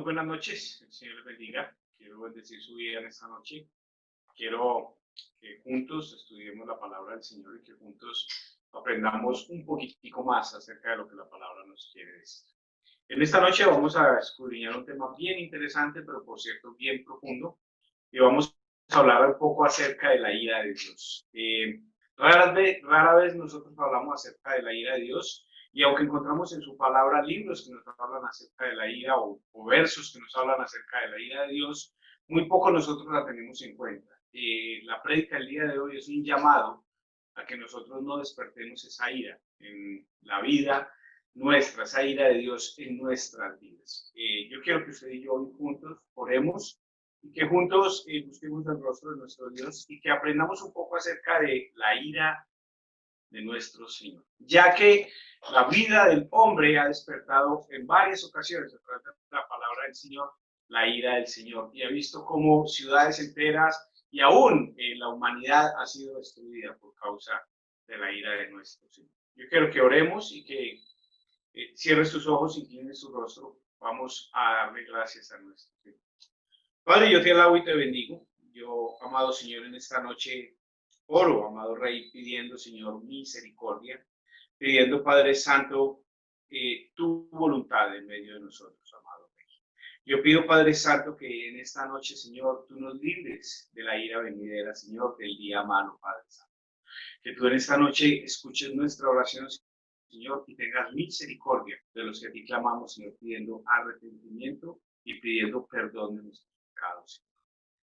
buenas noches, el Señor les bendiga. Quiero bendecir su vida en esta noche. Quiero que juntos estudiemos la palabra del Señor y que juntos aprendamos un poquitico más acerca de lo que la palabra nos quiere decir. En esta noche vamos a escudriñar un tema bien interesante, pero por cierto bien profundo, y vamos a hablar un poco acerca de la ira de Dios. Rara vez nosotros hablamos acerca de la ira de Dios, y aunque encontramos en su palabra libros que nos hablan acerca de la ira o versos que nos hablan acerca de la ira de Dios, muy poco nosotros la tenemos en cuenta. La prédica del día de hoy es un llamado a que nosotros no despertemos esa ira en la vida nuestra, esa ira de Dios en nuestras vidas. Yo quiero que usted y yo hoy juntos oremos y que juntos busquemos el rostro de nuestro Dios y que aprendamos un poco acerca de la ira de nuestro Señor, ya que la vida del hombre ha despertado en varias ocasiones a través de la palabra del Señor, la ira del Señor, y ha visto cómo ciudades enteras y aún la humanidad ha sido destruida por causa de la ira de nuestro Señor. Yo quiero que oremos y que cierres tus ojos y inclines su rostro. Vamos a darle gracias a nuestro Señor. Padre, yo te alabo y te bendigo. Yo, amado Señor, en esta noche oro, amado Rey, pidiendo, Señor, misericordia, pidiendo, Padre Santo, tu voluntad en medio de nosotros, amado Rey. Yo pido, Padre Santo, que en esta noche, Señor, tú nos libres de la ira venidera, Señor, del día malo, Padre Santo. Que tú en esta noche escuches nuestra oración, Señor, y tengas misericordia de los que a ti clamamos, Señor, pidiendo arrepentimiento y pidiendo perdón de nuestros pecados, Señor.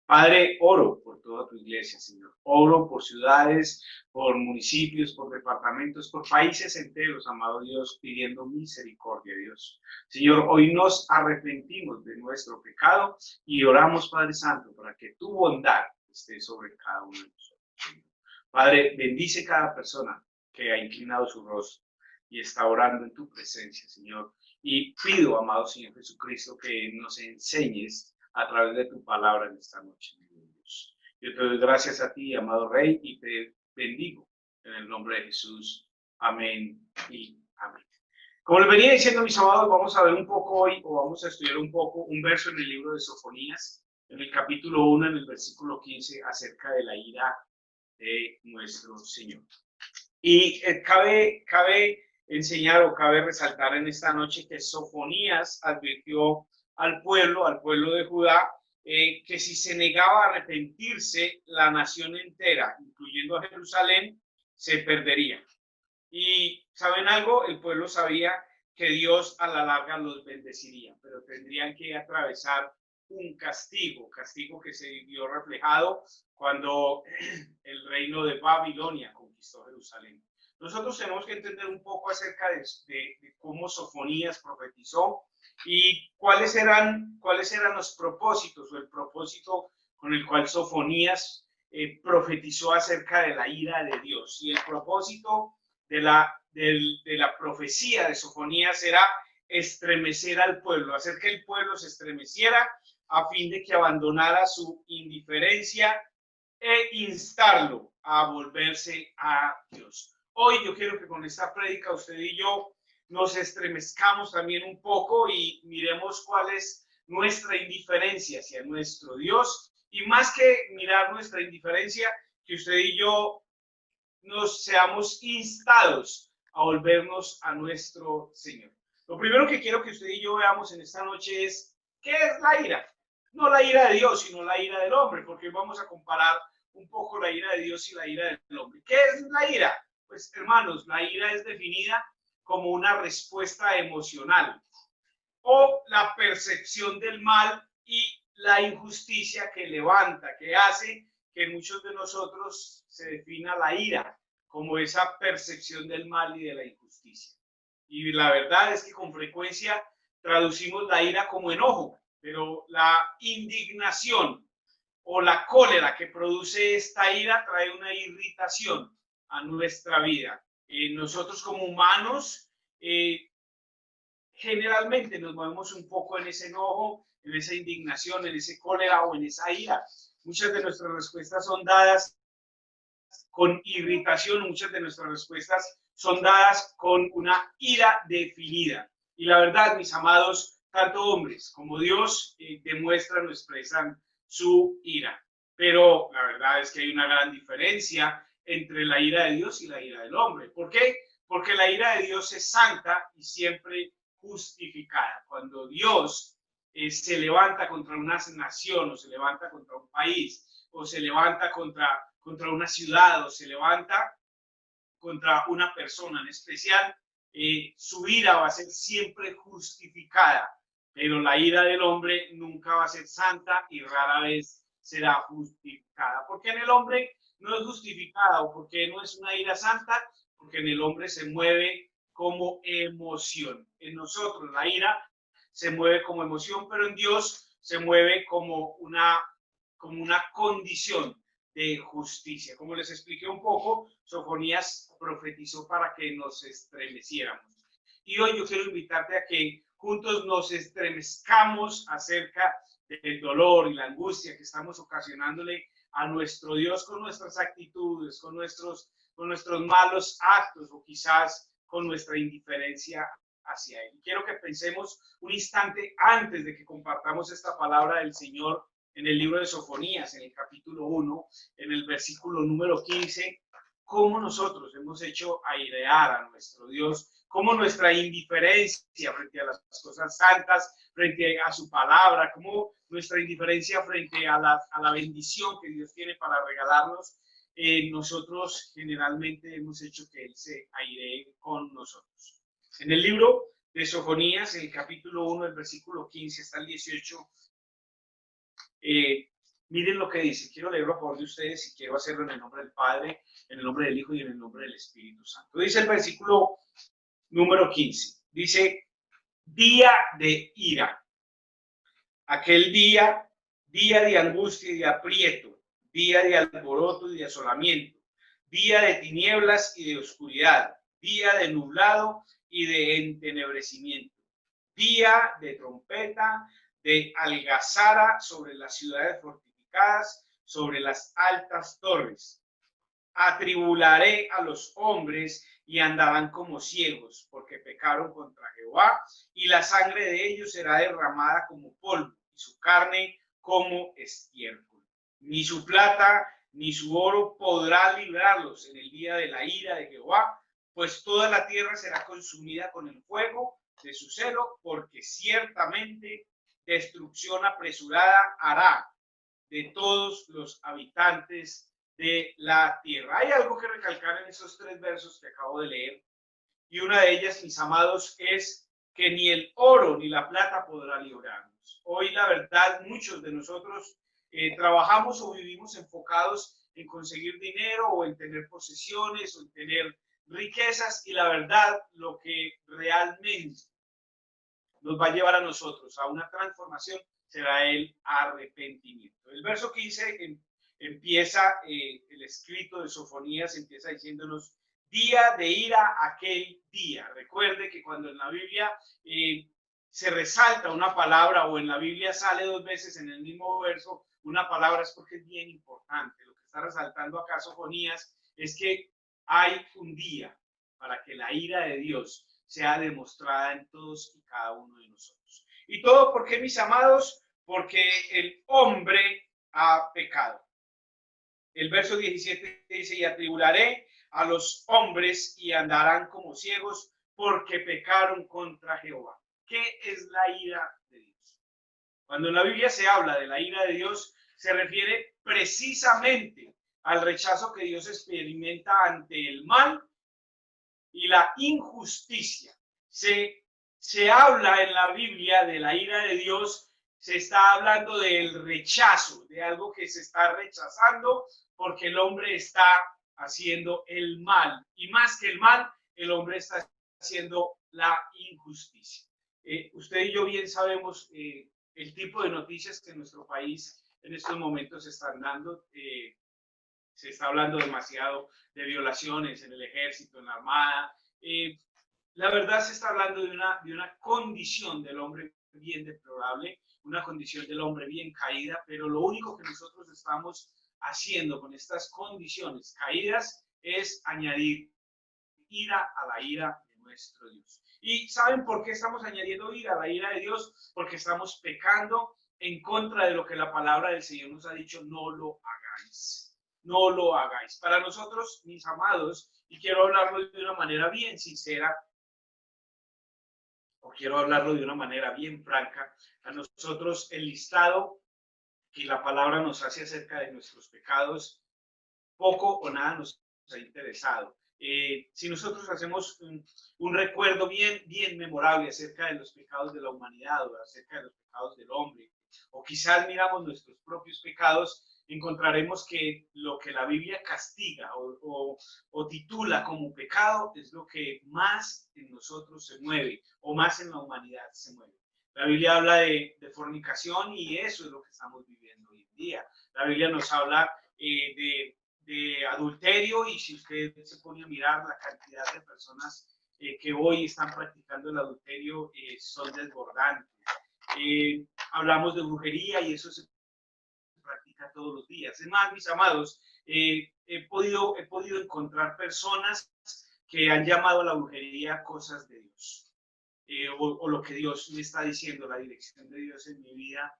Padre, oro por toda tu iglesia, Señor. Oro por ciudades, por municipios, por departamentos, por países enteros, amado Dios, pidiendo misericordia, Dios. Señor, hoy nos arrepentimos de nuestro pecado y oramos, Padre Santo, para que tu bondad esté sobre cada uno de nosotros, Señor. Padre, bendice cada persona que ha inclinado su rostro y está orando en tu presencia, Señor. Y pido, amado Señor Jesucristo, que nos enseñes a través de tu palabra en esta noche, Dios. Yo te doy gracias a ti, amado Rey, y te bendigo en el nombre de Jesús. Amén y amén. Como les venía diciendo, mis amados, vamos a ver un poco hoy, o vamos a estudiar un poco, un verso en el libro de Sofonías, en el capítulo 1, en el versículo 15, acerca de la ira de nuestro Señor. Y cabe enseñar o cabe resaltar en esta noche que Sofonías advirtió al pueblo de Judá, que si se negaba a arrepentirse, la nación entera, incluyendo a Jerusalén, se perdería. Y ¿saben algo? El pueblo sabía que Dios a la larga los bendeciría, pero tendrían que atravesar un castigo que se vio reflejado cuando el reino de Babilonia conquistó Jerusalén. Nosotros tenemos que entender un poco acerca de cómo Sofonías profetizó y cuáles eran los propósitos o el propósito con el cual Sofonías profetizó acerca de la ira de Dios. Y el propósito de la profecía de Sofonías era estremecer al pueblo, hacer que el pueblo se estremeciera a fin de que abandonara su indiferencia e instarlo a volverse a Dios. Hoy yo quiero que con esta prédica usted y yo nos estremezcamos también un poco y miremos cuál es nuestra indiferencia hacia nuestro Dios, y más que mirar nuestra indiferencia, que usted y yo nos seamos instados a volvernos a nuestro Señor. Lo primero que quiero que usted y yo veamos en esta noche es ¿qué es la ira? No la ira de Dios, sino la ira del hombre, porque hoy vamos a comparar un poco la ira de Dios y la ira del hombre. ¿Qué es la ira? Pues, hermanos, la ira es definida como una respuesta emocional o la percepción del mal y la injusticia que levanta, que hace que en muchos de nosotros se defina la ira como esa percepción del mal y de la injusticia. Y la verdad es que con frecuencia traducimos la ira como enojo, pero la indignación o la cólera que produce esta ira trae una irritación a nuestra vida. Nosotros como humanos generalmente nos movemos un poco en ese enojo, en esa indignación, en ese cólera o en esa ira. Muchas de nuestras respuestas son dadas con irritación, muchas de nuestras respuestas son dadas con una ira definida. Y la verdad, mis amados, tanto hombres como Dios demuestran o expresan su ira. Pero la verdad es que hay una gran diferencia entre la ira de Dios y la ira del hombre. ¿Por qué? Porque la ira de Dios es santa y siempre justificada. Cuando Dios se levanta contra una nación, o se levanta contra un país, o se levanta contra una ciudad, o se levanta contra una persona en especial, su ira va a ser siempre justificada, pero la ira del hombre nunca va a ser santa y rara vez será justificada. ¿Por qué en el hombre no es justificada o por qué no es una ira santa? Porque en el hombre se mueve como emoción. En nosotros la ira se mueve como emoción, pero en Dios se mueve como una condición de justicia. Como les expliqué un poco, Sofonías profetizó para que nos estremeciéramos. Y hoy yo quiero invitarte a que juntos nos estremezcamos acerca del dolor y la angustia que estamos ocasionándole a nuestro Dios con nuestras actitudes, con nuestros malos actos o quizás con nuestra indiferencia hacia Él. Quiero que pensemos un instante antes de que compartamos esta palabra del Señor en el libro de Sofonías, en el capítulo 1, en el versículo número 15, cómo nosotros hemos hecho airear a nuestro Dios, cómo nuestra indiferencia frente a las cosas santas, frente a su palabra, cómo nuestra indiferencia frente a la bendición que Dios tiene para regalarnos, nosotros generalmente hemos hecho que Él se airee con nosotros. En el libro de Sofonías, en el capítulo 1, el versículo 15 hasta el 18, miren lo que dice. Quiero leerlo a favor de ustedes y quiero hacerlo en el nombre del Padre, en el nombre del Hijo y en el nombre del Espíritu Santo. Dice el versículo número 15. Dice, día de ira. Aquel día, día de angustia y de aprieto, día de alboroto y de asolamiento, día de tinieblas y de oscuridad, día de nublado y de entenebrecimiento, día de trompeta, de algazara sobre las ciudades fortificadas, sobre las altas torres. Atribularé a los hombres y andarán como ciegos, porque pecaron contra Jehová, y la sangre de ellos será derramada como polvo, y su carne como estiércol. Ni su plata ni su oro podrá librarlos en el día de la ira de Jehová, pues toda la tierra será consumida con el fuego de su celo, porque ciertamente destrucción apresurada hará de todos los habitantes de la tierra. Hay algo que recalcar en esos 3 versos que acabo de leer, y una de ellas, mis amados, es que ni el oro ni la plata podrá librarnos. Hoy, la verdad, muchos de nosotros trabajamos o vivimos enfocados en conseguir dinero o en tener posesiones o en tener riquezas, y la verdad, lo que realmente nos va a llevar a nosotros a una transformación será el arrepentimiento. El verso 15 empieza, el escrito de Sofonías empieza diciéndonos, día de ira aquel día. Recuerde que cuando en la Biblia se resalta una palabra o en la Biblia sale 2 veces en el mismo verso una palabra, es porque es bien importante. Lo que está resaltando acá Sofonías es que hay un día para que la ira de Dios sea demostrada en todos y cada uno de nosotros. ¿Y todo por qué, mis amados? Porque el hombre ha pecado. El verso 17 dice, y atribularé a los hombres y andarán como ciegos porque pecaron contra Jehová. ¿Qué es la ira de Dios? Cuando en la Biblia se habla de la ira de Dios, se refiere precisamente al rechazo que Dios experimenta ante el mal y la injusticia. Se habla en la Biblia de la ira de Dios, se está hablando del rechazo, de algo que se está rechazando porque el hombre está haciendo el mal. Y más que el mal, el hombre está haciendo la injusticia. Usted y yo bien sabemos el tipo de noticias que en nuestro país en estos momentos se están dando. Se está hablando demasiado de violaciones en el ejército, en la armada. La verdad se está hablando de una condición del hombre bien deplorable, una condición del hombre bien caída, pero lo único que nosotros estamos haciendo con estas condiciones caídas es añadir ira a la ira de nuestro Dios. ¿Y saben por qué estamos añadiendo ira? La ira de Dios, porque estamos pecando en contra de lo que la palabra del Señor nos ha dicho, no lo hagáis. No lo hagáis. Para nosotros, mis amados, y quiero hablarlo de una manera bien sincera, o quiero hablarlo de una manera bien franca, a nosotros el listado que la palabra nos hace acerca de nuestros pecados, poco o nada nos ha interesado. Si nosotros hacemos un recuerdo bien memorable acerca de los pecados de la humanidad o acerca de los pecados del hombre, o quizás miramos nuestros propios pecados, encontraremos que lo que la Biblia castiga o titula como pecado es lo que más en nosotros se mueve o más en la humanidad se mueve. La Biblia habla de fornicación y eso es lo que estamos viviendo hoy en día. La Biblia nos habla de adulterio y si usted se pone a mirar la cantidad de personas que hoy están practicando el adulterio son desbordantes. Hablamos de brujería y eso se practica todos los días. Es más, mis amados, he podido encontrar personas que han llamado a la brujería cosas de Dios. O lo que Dios me está diciendo, la dirección de Dios en mi vida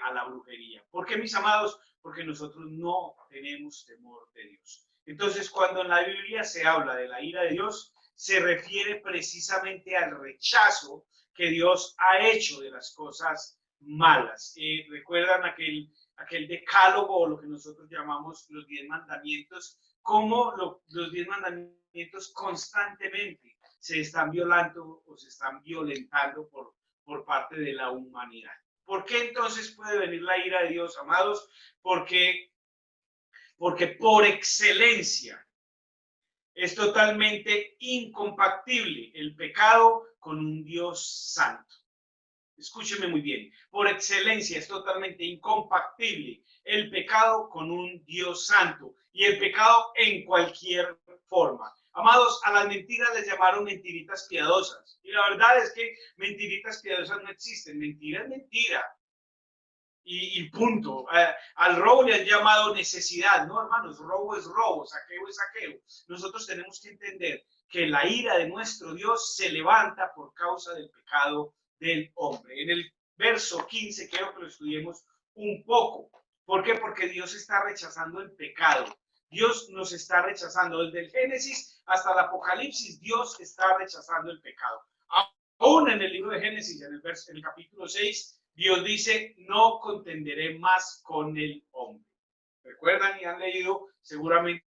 a la brujería. ¿Por qué, mis amados? Porque nosotros no tenemos temor de Dios. Entonces, cuando en la Biblia se habla de la ira de Dios, se refiere precisamente al rechazo que Dios ha hecho de las cosas malas. ¿Recuerdan aquel decálogo o lo que nosotros llamamos los 10 mandamientos? Cómo los 10 mandamientos constantemente se están violando o se están violentando por parte de la humanidad. ¿Por qué entonces puede venir la ira de Dios, amados? Porque por excelencia es totalmente incompatible el pecado con un Dios santo. Escúcheme muy bien. Por excelencia es totalmente incompatible el pecado con un Dios santo y el pecado en cualquier forma. Amados, a las mentiras les llamaron mentiritas piadosas. Y la verdad es que mentiritas piadosas no existen. Mentira es mentira. Y punto. Al robo le han llamado necesidad. No, hermanos, robo es robo, saqueo es saqueo. Nosotros tenemos que entender que la ira de nuestro Dios se levanta por causa del pecado del hombre. En el verso 15 quiero que lo estudiemos un poco. ¿Por qué? Porque Dios está rechazando el pecado. Dios nos está rechazando. Desde el Génesis hasta el Apocalipsis, Dios está rechazando el pecado. Aún en el libro de Génesis, en el capítulo 6, Dios dice, no contenderé más con el hombre. ¿Recuerdan y han leído seguramente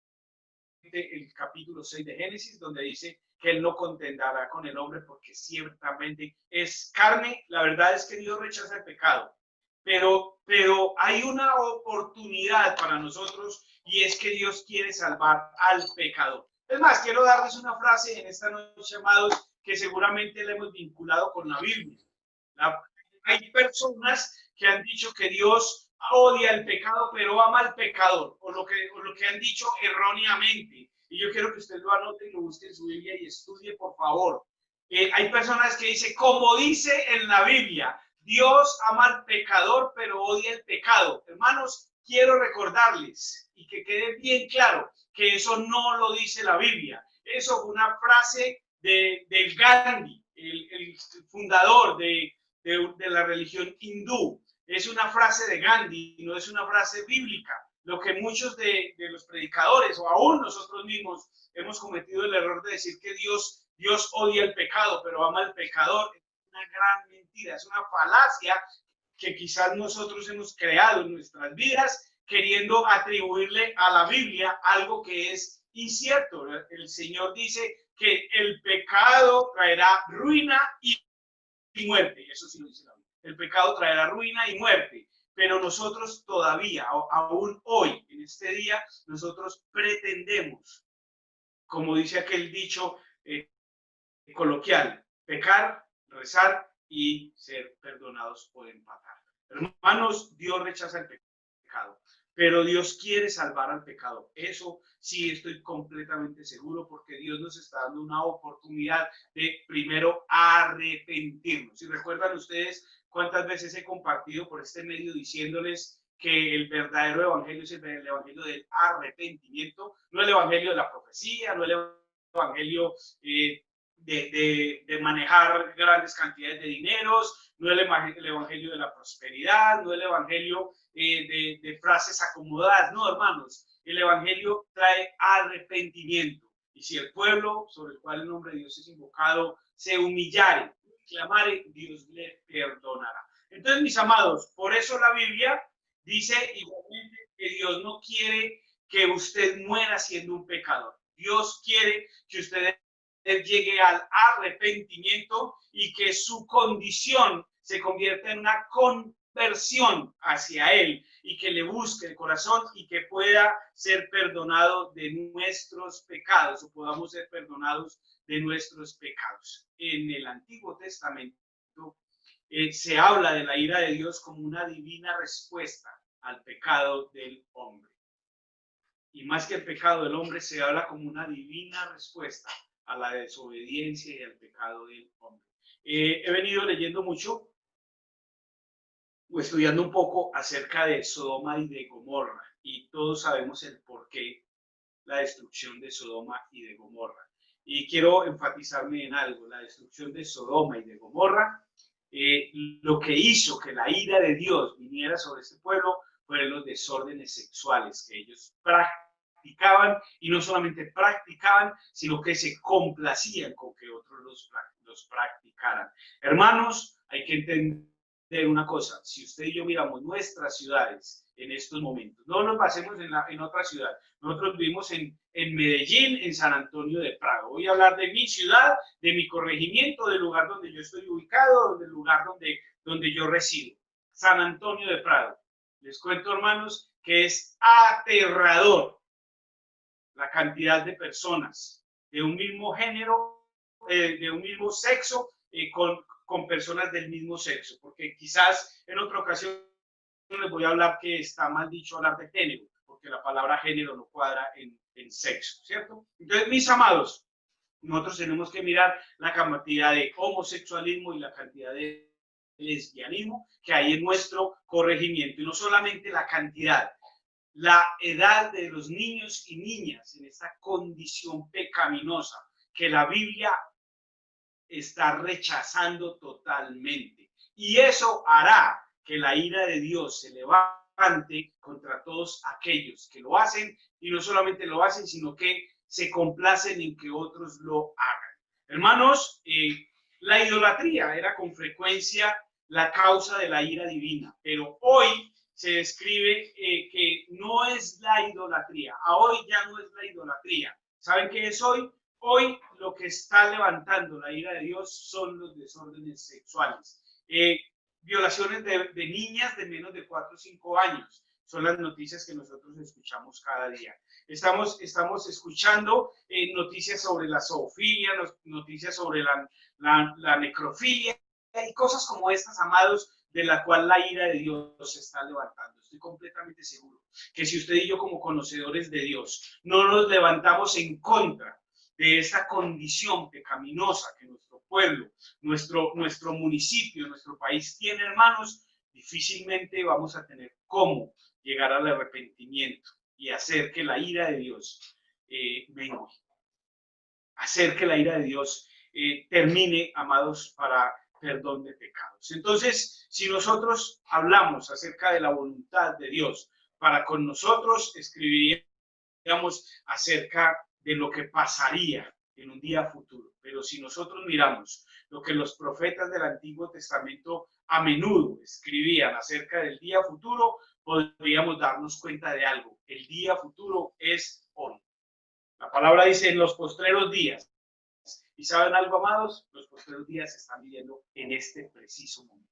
el capítulo 6 de Génesis, donde dice que él no contenderá con el hombre porque ciertamente es carne? La verdad es que Dios rechaza el pecado, pero hay una oportunidad para nosotros y es que Dios quiere salvar al pecador. Es más, quiero darles una frase en esta noche, amados, que seguramente la hemos vinculado con la Biblia. Hay personas que han dicho que Dios odia el pecado, pero ama al pecador, o lo que han dicho erróneamente. Y yo quiero que usted lo anote y lo busque en su Biblia y estudie, por favor. Hay personas que dicen, como dice en la Biblia, Dios ama al pecador, pero odia el pecado. Hermanos, quiero recordarles y que quede bien claro que eso no lo dice la Biblia. Eso fue una frase del Gandhi, el fundador de la religión hindú. Es una frase de Gandhi, no es una frase bíblica. Lo que muchos de los predicadores o aún nosotros mismos hemos cometido el error de decir que Dios odia el pecado, pero ama al pecador. Es una gran mentira, es una falacia que quizás nosotros hemos creado en nuestras vidas queriendo atribuirle a la Biblia algo que es incierto. El Señor dice que el pecado traerá ruina y muerte. Eso sí lo dice la Biblia. El pecado traerá ruina y muerte. Pero nosotros todavía, aún hoy, en este día, nosotros pretendemos, como dice aquel dicho coloquial, pecar, rezar y ser perdonados o empatar. Hermanos, Dios rechaza el pecado, pero Dios quiere salvar al pecado. Eso sí estoy completamente seguro, porque Dios nos está dando una oportunidad de primero arrepentirnos. Si recuerdan ustedes cuántas veces he compartido por este medio diciéndoles que el verdadero evangelio es el evangelio del arrepentimiento, no el evangelio de la profecía, no el evangelio de manejar grandes cantidades de dineros, no el evangelio de la prosperidad, no el evangelio de frases acomodadas, no, hermanos, el evangelio trae arrepentimiento. Y si el pueblo sobre el cual el nombre de Dios es invocado se humillare, clamare, Dios le perdonará. Entonces, mis amados, por eso la Biblia dice igualmente que Dios no quiere que usted muera siendo un pecador. Dios quiere que usted llegue al arrepentimiento y que su condición se convierta en una conversión hacia Él y que le busque el corazón y que pueda ser perdonado de nuestros pecados o podamos ser perdonados de nuestros pecados. En el Antiguo Testamento se habla de la ira de Dios como una divina respuesta al pecado del hombre. Y más que el pecado del hombre, se habla como una divina respuesta a la desobediencia y al pecado del hombre. He venido leyendo mucho o estudiando un poco acerca de Sodoma y de Gomorra, y todos sabemos el porqué la destrucción de Sodoma y de Gomorra. Y quiero enfatizarme en algo: la destrucción de Sodoma y de Gomorra, lo que hizo que la ira de Dios viniera sobre este pueblo fueron los desórdenes sexuales que ellos practicaban, y no solamente practicaban, sino que se complacían con que otros los practicaran. Hermanos, hay que entender una cosa: si usted y yo miramos nuestras ciudades en estos momentos, no nos basemos en otra ciudad. Nosotros vivimos en Medellín, en San Antonio de Prado. Voy a hablar de mi ciudad, de mi corregimiento, del lugar donde yo estoy ubicado, del lugar donde yo resido. San Antonio de Prado. Les cuento, hermanos, que es aterrador la cantidad de personas de un mismo género, de un mismo sexo, con personas del mismo sexo, porque quizás en otra ocasión les voy a hablar que está mal dicho hablar de género, porque la palabra género no cuadra en sexo, ¿cierto? Entonces, mis amados, nosotros tenemos que mirar la cantidad de homosexualismo y la cantidad de lesbianismo que hay en nuestro corregimiento, y no solamente la cantidad, la edad de los niños y niñas en esta condición pecaminosa que la Biblia está rechazando totalmente. Y eso hará que la ira de Dios se levante contra todos aquellos que lo hacen, y no solamente lo hacen, sino que se complacen en que otros lo hagan. Hermanos, la idolatría era con frecuencia la causa de la ira divina, pero hoy se describe que no es la idolatría. A hoy ya no es la idolatría. ¿Saben qué es hoy? Hoy lo que está levantando la ira de Dios son los desórdenes sexuales. Violaciones de niñas de menos de 4 o 5 años. Son las noticias que nosotros escuchamos cada día. Estamos escuchando noticias sobre la zoofilia, noticias sobre la necrofilia y cosas como estas, amados, de la cual la ira de Dios se está levantando. Estoy completamente seguro que si usted y yo, como conocedores de Dios, no nos levantamos en contra de esta condición pecaminosa que nuestro pueblo, nuestro municipio, nuestro país tiene, hermanos, difícilmente vamos a tener cómo llegar al arrepentimiento y hacer que la ira de Dios mengue, hacer que la ira de Dios termine, amados, para perdón de pecados. Entonces, si nosotros hablamos acerca de la voluntad de Dios para con nosotros, escribiríamos acerca de lo que pasaría en un día futuro. Pero si nosotros miramos lo que los profetas del Antiguo Testamento a menudo escribían acerca del día futuro, podríamos darnos cuenta de algo: el día futuro es hoy. La palabra dice: en los postreros días. ¿Y saben algo, amados? Los postreros días se están viviendo en este preciso momento.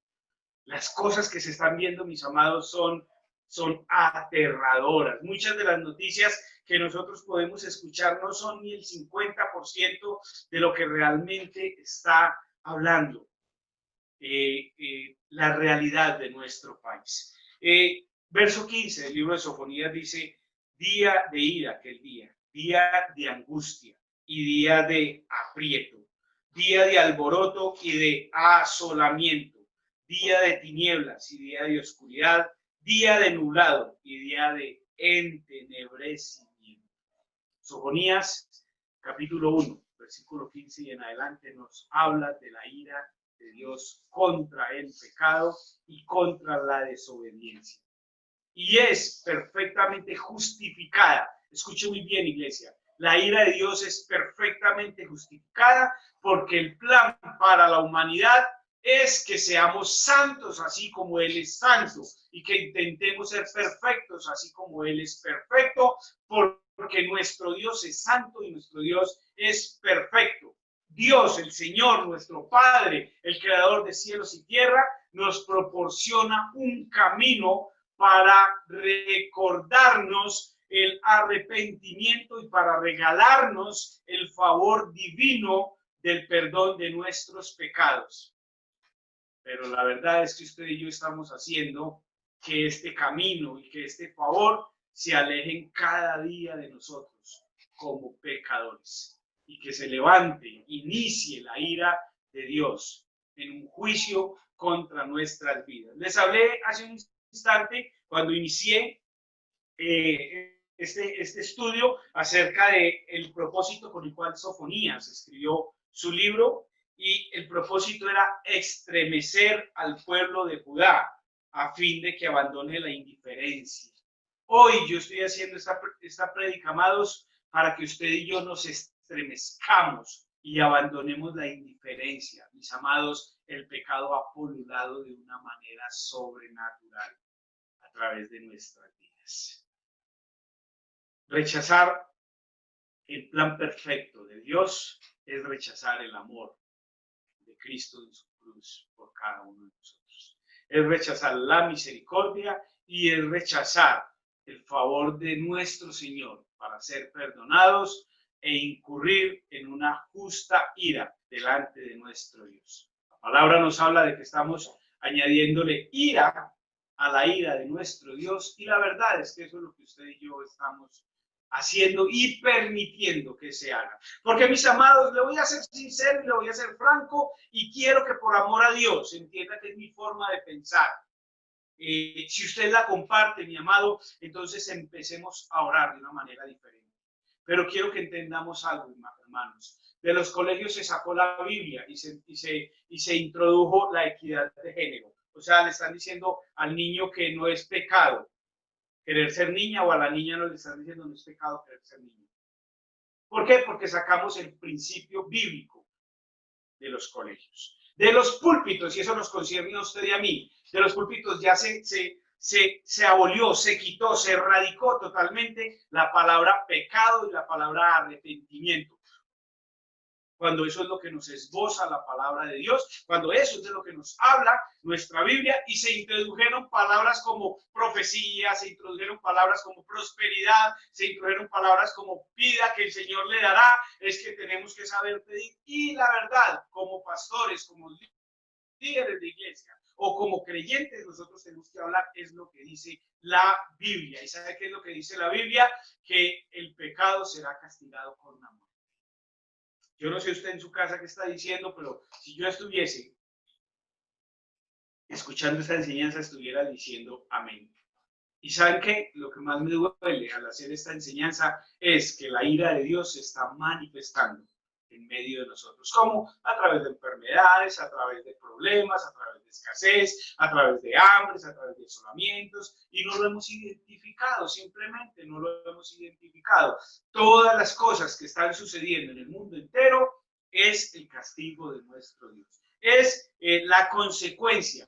Las cosas que se están viendo, mis amados, son aterradoras. Muchas de las noticias que nosotros podemos escuchar no son ni el 50% de lo que realmente está hablando la realidad de nuestro país. Verso 15 del libro de Sofonías dice: día de ira aquel día de angustia y día de aprieto, día de alboroto y de asolamiento, día de tinieblas y día de oscuridad, día de nublado y día de entenebrecimiento. Sofonías capítulo 1, versículo 15 y en adelante, nos habla de la ira de Dios contra el pecado y contra la desobediencia. Y es perfectamente justificada. Escuche muy bien, iglesia. La ira de Dios es perfectamente justificada porque el plan para la humanidad es que seamos santos así como Él es santo y que intentemos ser perfectos así como Él es perfecto, porque nuestro Dios es santo y nuestro Dios es perfecto. Dios, el Señor, nuestro Padre, el Creador de cielos y tierra, nos proporciona un camino para recordarnos el arrepentimiento y para regalarnos el favor divino del perdón de nuestros pecados. Pero la verdad es que usted y yo estamos haciendo que este camino y que este favor se alejen cada día de nosotros como pecadores y que se levante, inicie la ira de Dios en un juicio contra nuestras vidas. Les hablé hace un instante cuando inicié este estudio acerca del propósito por el cual Sofonías escribió su libro, y el propósito era estremecer al pueblo de Judá a fin de que abandone la indiferencia. Hoy yo estoy haciendo esta prédica, amados, para que usted y yo nos estremezcamos y abandonemos la indiferencia. Mis amados, el pecado ha pululado de una manera sobrenatural a través de nuestras vidas. Rechazar el plan perfecto de Dios es rechazar el amor de Cristo en su cruz por cada uno de nosotros. Es rechazar la misericordia y es rechazar el favor de nuestro Señor para ser perdonados e incurrir en una justa ira delante de nuestro Dios. La palabra nos habla de que estamos añadiéndole ira a la ira de nuestro Dios, y la verdad es que eso es lo que usted y yo estamos haciendo y permitiendo que se haga. Porque, mis amados, le voy a ser sincero y le voy a ser franco, y quiero que por amor a Dios entienda que es mi forma de pensar. Si usted la comparte, mi amado, entonces empecemos a orar de una manera diferente. Pero quiero que entendamos algo, hermanos. De los colegios se sacó la Biblia y se introdujo la equidad de género. O sea, le están diciendo al niño que no es pecado querer ser niña, o a la niña no le están diciendo no es pecado querer ser niña. ¿Por qué? Porque sacamos el principio bíblico de los colegios. De los púlpitos, y eso nos concierne a usted y a mí, de los púlpitos ya se abolió, se quitó, se erradicó totalmente la palabra pecado y la palabra arrepentimiento. Cuando eso es lo que nos esboza la palabra de Dios, cuando eso es de lo que nos habla nuestra Biblia, y se introdujeron palabras como profecía, se introdujeron palabras como prosperidad, se introdujeron palabras como pida que el Señor le dará, es que tenemos que saber pedir. Y la verdad, como pastores, como líderes de iglesia o como creyentes, nosotros tenemos que hablar es lo que dice la Biblia. ¿Y sabe qué es lo que dice la Biblia? Que el pecado será castigado con la muerte. Yo no sé usted en su casa qué está diciendo, pero si yo estuviese escuchando esta enseñanza, estuviera diciendo amén. Y ¿saben qué? Lo que más me duele al hacer esta enseñanza es que la ira de Dios se está manifestando en medio de nosotros. ¿Cómo? A través de enfermedades, a través de problemas, a través de escasez, a través de hambres, a través de asolamientos, y no lo hemos identificado, simplemente no lo hemos identificado. Todas las cosas que están sucediendo en el mundo entero es el castigo de nuestro Dios. Es la consecuencia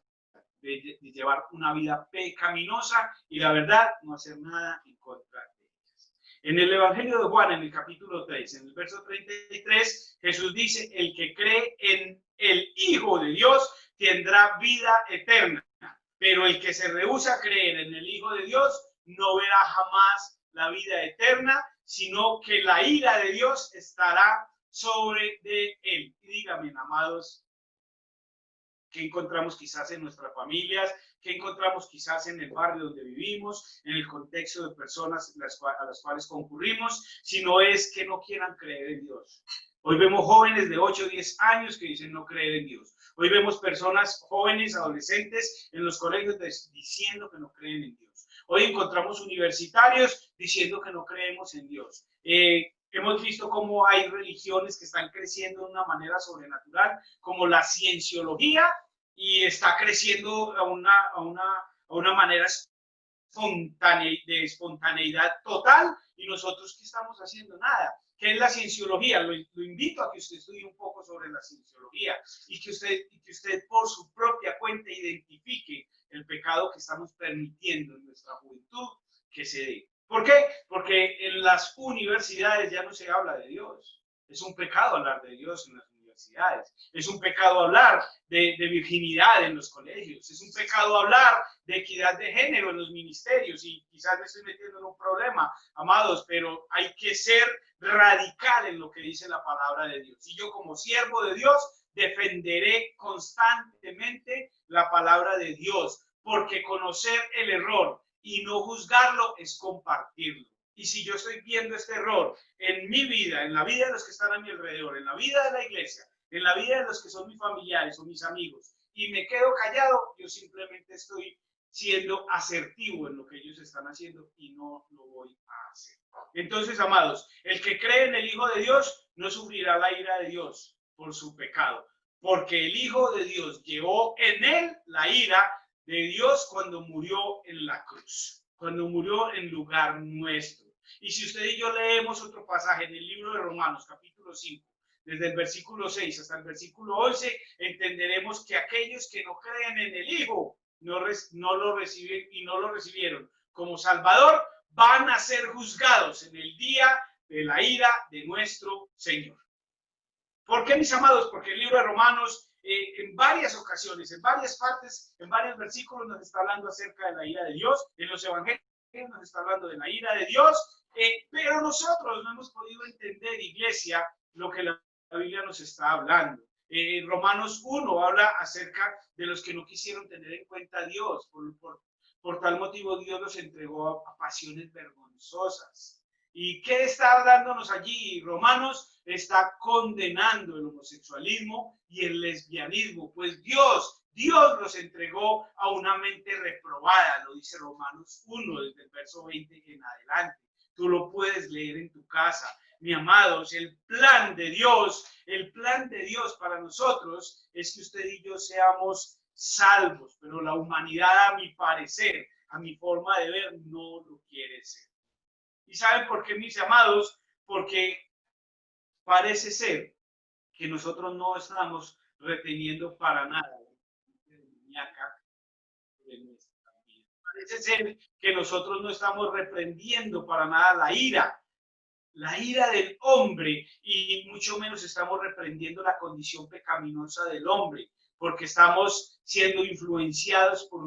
de llevar una vida pecaminosa y, la verdad, no hacer nada en contra de ellas. En el Evangelio de Juan, en el capítulo 3, en el verso 33, Jesús dice: el que cree en el Hijo de Dios tendrá vida eterna, pero el que se rehúsa a creer en el Hijo de Dios no verá jamás la vida eterna, sino que la ira de Dios estará sobre de él. Y díganme, amados, ¿qué encontramos quizás en nuestras familias? ¿Qué encontramos quizás en el barrio donde vivimos, en el contexto de personas a las cuales concurrimos? Si no es que no quieran creer en Dios. Hoy vemos jóvenes de 8 o 10 años que dicen no creer en Dios. Hoy vemos personas jóvenes, adolescentes en los colegios diciendo que no creen en Dios. Hoy encontramos universitarios diciendo que no creemos en Dios. Hemos visto cómo hay religiones que están creciendo de una manera sobrenatural, como la cienciología, y está creciendo a una manera de espontaneidad total, y nosotros ¿qué estamos haciendo? Nada. ¿Qué es la cienciología? Lo invito a que usted estudie un poco sobre la cienciología y que usted por su propia cuenta identifique el pecado que estamos permitiendo en nuestra juventud que se dé. ¿Por qué? Porque en las universidades ya no se habla de Dios. Es un pecado hablar de Dios en las universidades. Es un pecado hablar de virginidad en los colegios. Es un pecado hablar de equidad de género en los ministerios. Y quizás me estoy metiendo en un problema, amados, pero hay que ser radical en lo que dice la palabra de Dios. Y yo, como siervo de Dios, defenderé constantemente la palabra de Dios, porque conocer el error y no juzgarlo es compartirlo. Y si yo estoy viendo este error en mi vida, en la vida de los que están a mi alrededor, en la vida de la iglesia, en la vida de los que son mis familiares o mis amigos, y me quedo callado, yo simplemente estoy siendo asertivo en lo que ellos están haciendo y no lo voy a hacer. Entonces, amados, el que cree en el Hijo de Dios no sufrirá la ira de Dios por su pecado, porque el Hijo de Dios llevó en él la ira de Dios cuando murió en la cruz, cuando murió en lugar nuestro. Y si usted y yo leemos otro pasaje en el libro de Romanos, capítulo 5, desde el versículo 6 hasta el versículo 11, entenderemos que aquellos que no creen en el Hijo, no lo reciben y no lo recibieron como Salvador, van a ser juzgados en el día de la ira de nuestro Señor. ¿Por qué, mis amados? Porque el libro de Romanos en varias ocasiones, en varias partes, en varios versículos nos está hablando acerca de la ira de Dios. En los evangelios nos está hablando de la ira de Dios, pero nosotros no hemos podido entender, iglesia, lo que la Biblia nos está hablando. Romanos 1 habla acerca de los que no quisieron tener en cuenta a Dios. Por tal motivo Dios los entregó a pasiones vergonzosas. ¿Y qué está hablándonos allí? Romanos está condenando el homosexualismo y el lesbianismo, pues Dios los entregó a una mente reprobada, lo dice Romanos 1, desde el verso 20 en adelante. Tú lo puedes leer en tu casa. Mi amados, el plan de Dios para nosotros es que usted y yo seamos salvos, pero la humanidad, a mi parecer, a mi forma de ver, no lo quiere ser. ¿Y saben por qué, mis amados? Porque parece ser que nosotros no estamos reteniendo para nada de nuestra vida. Parece ser que nosotros no estamos reprendiendo para nada la ira del hombre, y mucho menos estamos reprendiendo la condición pecaminosa del hombre, porque estamos siendo influenciados por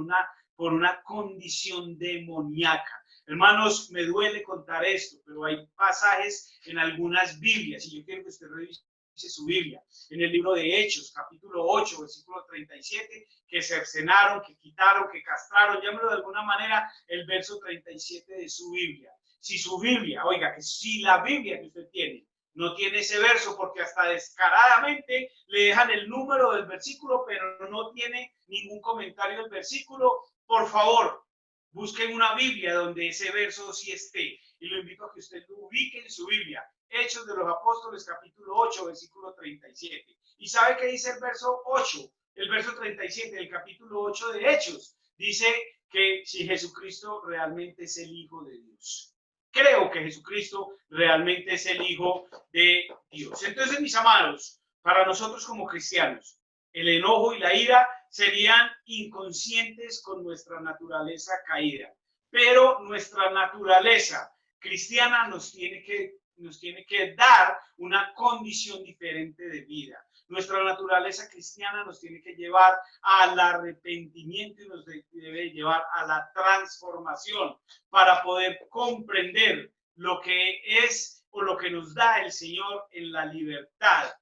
una condición demoníaca. Hermanos, me duele contar esto, pero hay pasajes en algunas Biblias, y yo quiero que usted revise su Biblia, en el libro de Hechos, capítulo 8, versículo 37, que cercenaron, que quitaron, que castraron, llámelo de alguna manera, el verso 37 de su Biblia. Si su Biblia, oiga, que si la Biblia que usted tiene no tiene ese verso, porque hasta descaradamente le dejan el número del versículo, pero no tiene ningún comentario del versículo, por favor, busquen una Biblia donde ese verso sí esté. Y lo invito a que usted lo ubique en su Biblia. Hechos de los Apóstoles, capítulo 8, versículo 37. ¿Y sabe qué dice el verso 8? El verso 37 del capítulo 8 de Hechos. Dice que si Jesucristo realmente es el Hijo de Dios. Creo que Jesucristo realmente es el Hijo de Dios. Entonces, mis amados, para nosotros como cristianos, el enojo y la ira serían inconscientes con nuestra naturaleza caída. Pero nuestra naturaleza cristiana nos tiene que dar una condición diferente de vida. Nuestra naturaleza cristiana nos tiene que llevar al arrepentimiento y nos debe llevar a la transformación para poder comprender lo que es o lo que nos da el Señor en la libertad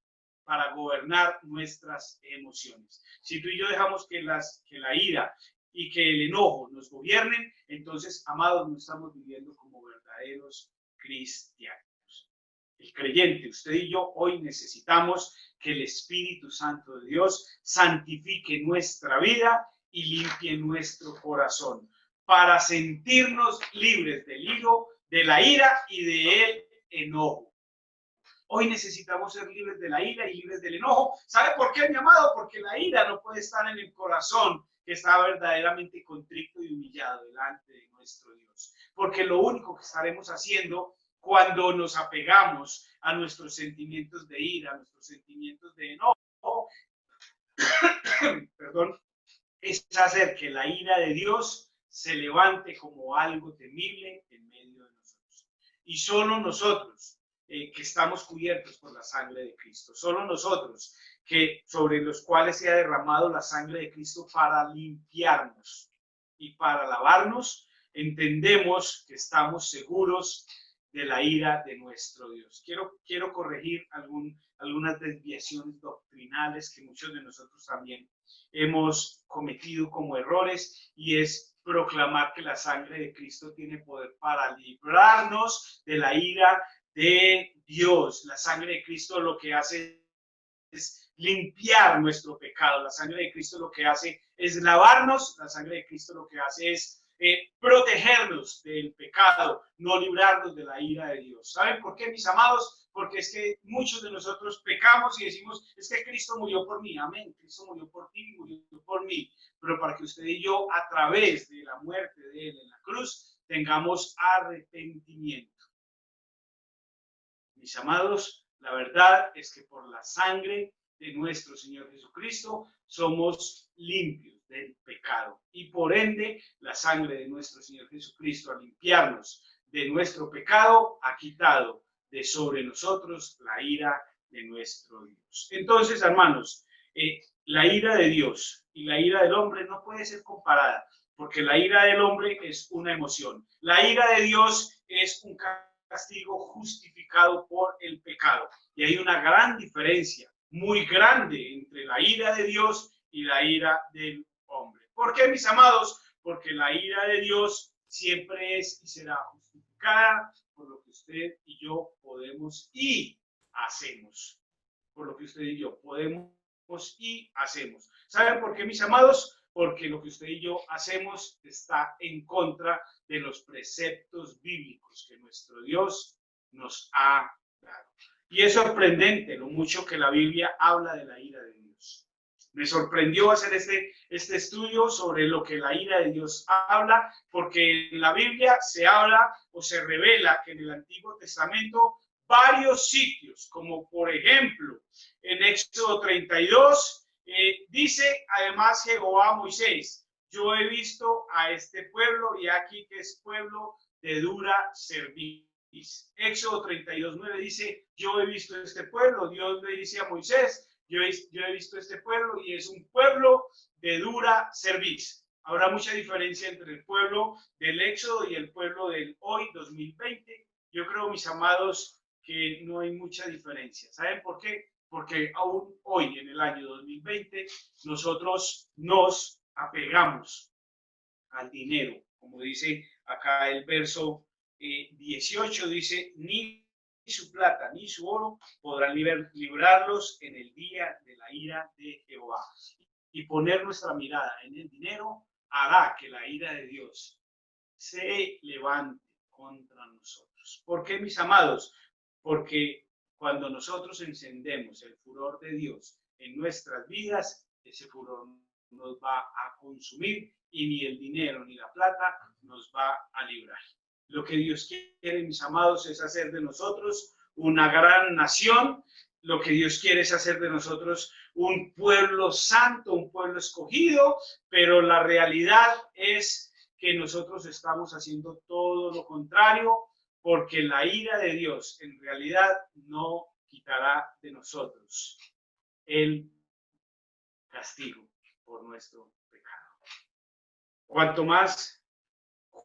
para gobernar nuestras emociones. Si tú y yo dejamos que la ira y que el enojo nos gobiernen, entonces, amados, no estamos viviendo como verdaderos cristianos. El creyente, usted y yo, hoy necesitamos que el Espíritu Santo de Dios santifique nuestra vida y limpie nuestro corazón para sentirnos libres del hilo, de la ira y del enojo. Hoy necesitamos ser libres de la ira y libres del enojo. ¿Sabe por qué, mi amado? Porque la ira no puede estar en el corazón que está verdaderamente contrito y humillado delante de nuestro Dios. Porque lo único que estaremos haciendo cuando nos apegamos a nuestros sentimientos de ira, a nuestros sentimientos de enojo, perdón, es hacer que la ira de Dios se levante como algo temible en medio de nosotros. Y solo nosotros, que estamos cubiertos por la sangre de Cristo, solo nosotros, que sobre los cuales se ha derramado la sangre de Cristo para limpiarnos y para lavarnos, entendemos que estamos seguros de la ira de nuestro Dios. Quiero corregir algunas desviaciones doctrinales que muchos de nosotros también hemos cometido como errores, y es proclamar que la sangre de Cristo tiene poder para librarnos de la ira de Dios. La sangre de Cristo lo que hace es limpiar nuestro pecado. La sangre de Cristo lo que hace es lavarnos. La sangre de Cristo lo que hace es protegernos del pecado, no librarnos de la ira de Dios. ¿Saben por qué, mis amados? Porque es que muchos de nosotros pecamos y decimos, es que Cristo murió por mí. Amén, Cristo murió por ti, murió por mí. Pero para que usted y yo, a través de la muerte de Él en la cruz, tengamos arrepentimiento. Mis amados, la verdad es que por la sangre de nuestro Señor Jesucristo somos limpios del pecado, y por ende la sangre de nuestro Señor Jesucristo, al limpiarnos de nuestro pecado, ha quitado de sobre nosotros la ira de nuestro Dios. Entonces, hermanos, la ira de Dios y la ira del hombre no puede ser comparada, porque la ira del hombre es una emoción. La ira de Dios es un castigo justificado por el pecado. Y hay una gran diferencia, muy grande, entre la ira de Dios y la ira del hombre. ¿Por qué, mis amados? Porque la ira de Dios siempre es y será justificada por lo que usted y yo podemos y hacemos. Por lo que usted y yo podemos y hacemos. ¿Saben por qué, mis amados? Porque lo que usted y yo hacemos está en contra de los preceptos bíblicos que nuestro Dios nos ha dado. Y es sorprendente lo mucho que la Biblia habla de la ira de Dios. Me sorprendió hacer este estudio sobre lo que la ira de Dios habla, porque en la Biblia se habla o se revela que en el Antiguo Testamento varios sitios, como por ejemplo en Éxodo 32, dice además Jehová a Moisés, yo he visto a este pueblo y aquí que es pueblo de dura cerviz. Éxodo 32:9 dice, yo he visto a este pueblo. Dios le dice a Moisés, yo he visto a este pueblo y es un pueblo de dura cerviz. Habrá mucha diferencia entre el pueblo del Éxodo y el pueblo del hoy 2020. Yo creo, mis amados, que no hay mucha diferencia. ¿Saben por qué? Porque aún hoy, en el año 2020, nosotros nos apegamos al dinero. Como dice acá el verso 18, dice, ni su plata ni su oro podrán librarlos en el día de la ira de Jehová. Y poner nuestra mirada en el dinero hará que la ira de Dios se levante contra nosotros. ¿Por qué, mis amados? Porque cuando nosotros encendemos el furor de Dios en nuestras vidas, ese furor nos va a consumir y ni el dinero ni la plata nos va a librar. Lo que Dios quiere, mis amados, es hacer de nosotros una gran nación. Lo que Dios quiere es hacer de nosotros un pueblo santo, un pueblo escogido, pero la realidad es que nosotros estamos haciendo todo lo contrario, porque la ira de Dios en realidad no quitará de nosotros el castigo por nuestro pecado. Cuanto más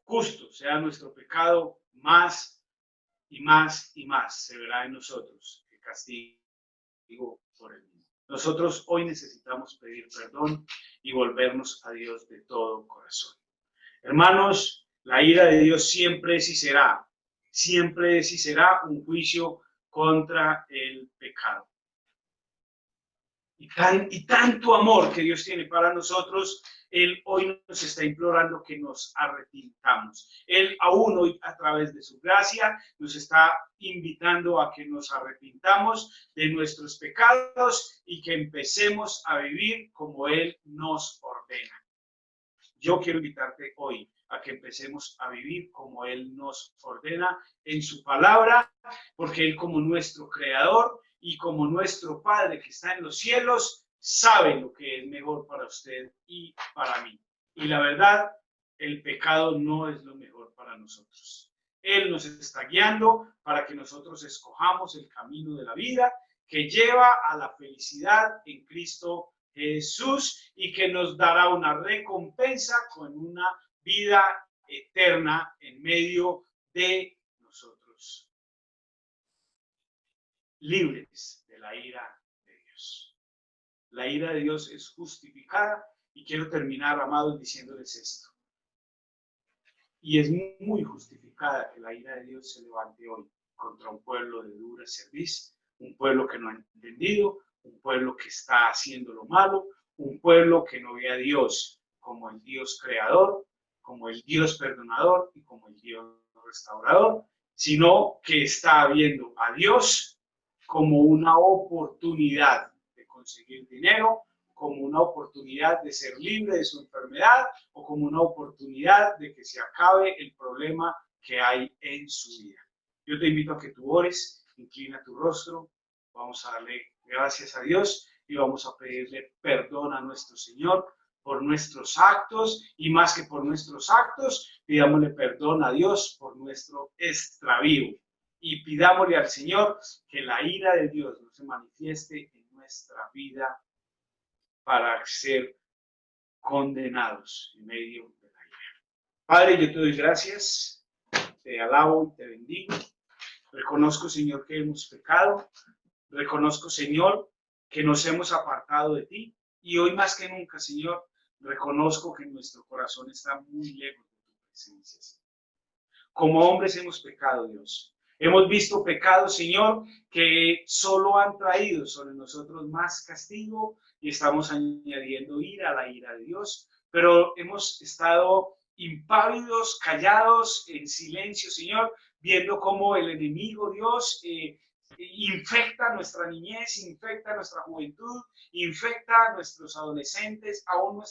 justo sea nuestro pecado, más y más y más se verá en nosotros el castigo por el mismo. Nosotros hoy necesitamos pedir perdón y volvernos a Dios de todo corazón. Hermanos, la ira de Dios siempre es y será un juicio contra el pecado. Y tanto amor que Dios tiene para nosotros, Él hoy nos está implorando que nos arrepintamos. Él aún hoy, a través de su gracia, nos está invitando a que nos arrepintamos de nuestros pecados y que empecemos a vivir como Él nos ordena. Yo quiero invitarte hoy a que empecemos a vivir como Él nos ordena en su palabra, porque Él, como nuestro creador y como nuestro Padre que está en los cielos, sabe lo que es mejor para usted y para mí. Y la verdad, el pecado no es lo mejor para nosotros. Él nos está guiando para que nosotros escojamos el camino de la vida que lleva a la felicidad en Cristo Jesús y que nos dará una recompensa con una vida eterna en medio de nosotros, libres de la ira de Dios. La ira de Dios es justificada y quiero terminar, amados, diciéndoles esto. Y es muy justificada que la ira de Dios se levante hoy contra un pueblo de dura cerviz, un pueblo que no ha entendido, un pueblo que está haciendo lo malo, un pueblo que no ve a Dios como el Dios creador, como el Dios perdonador y como el Dios restaurador, sino que está viendo a Dios como una oportunidad de conseguir dinero, como una oportunidad de ser libre de su enfermedad o como una oportunidad de que se acabe el problema que hay en su vida. Yo te invito a que tú ores, inclina tu rostro, vamos a darle gracias a Dios y vamos a pedirle perdón a nuestro Señor por nuestros actos y más que por nuestros actos, pidámosle perdón a Dios por nuestro extravío y pidámosle al Señor que la ira de Dios no se manifieste en nuestra vida para ser condenados en medio de la ira. Padre, yo te doy gracias, te alabo y te bendigo. Reconozco, Señor, que hemos pecado. Reconozco, Señor, que nos hemos apartado de ti. Y hoy más que nunca, Señor, reconozco que nuestro corazón está muy lejos de tu presencia, Señor. Como hombres hemos pecado, Dios. Hemos visto pecados, Señor, que solo han traído sobre nosotros más castigo y estamos añadiendo ira a la ira de Dios. Pero hemos estado impávidos, callados, en silencio, Señor, viendo cómo el enemigo, Dios, infecta nuestra niñez, infecta nuestra juventud, infecta a nuestros adolescentes, aún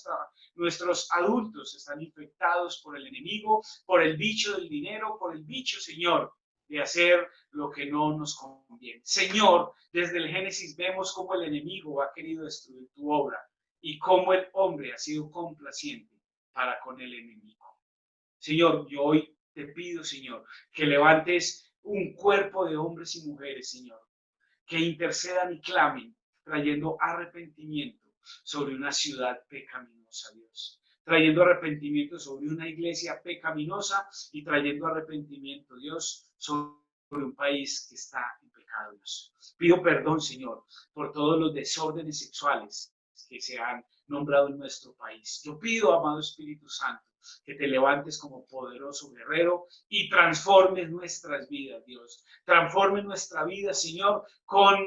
nuestros adultos están infectados por el enemigo, por el bicho del dinero, por el bicho, Señor, de hacer lo que no nos conviene. Señor, desde el Génesis vemos cómo el enemigo ha querido destruir tu obra y cómo el hombre ha sido complaciente para con el enemigo. Señor, yo hoy te pido, Señor, que levantes un cuerpo de hombres y mujeres, Señor, que intercedan y clamen, trayendo arrepentimiento sobre una ciudad pecaminosa, Dios. Trayendo arrepentimiento sobre una iglesia pecaminosa y trayendo arrepentimiento, Dios, sobre un país que está en pecado, Dios. Pido perdón, Señor, por todos los desórdenes sexuales que se han nombrado en nuestro país. Yo pido, amado Espíritu Santo, que te levantes como poderoso guerrero y transformes nuestras vidas, Dios. Transforme nuestra vida, Señor, con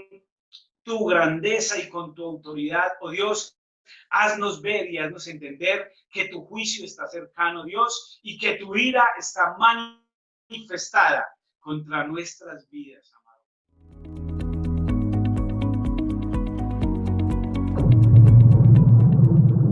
tu grandeza y con tu autoridad, oh Dios. Haznos ver y haznos entender que tu juicio está cercano, Dios, y que tu ira está manifestada contra nuestras vidas,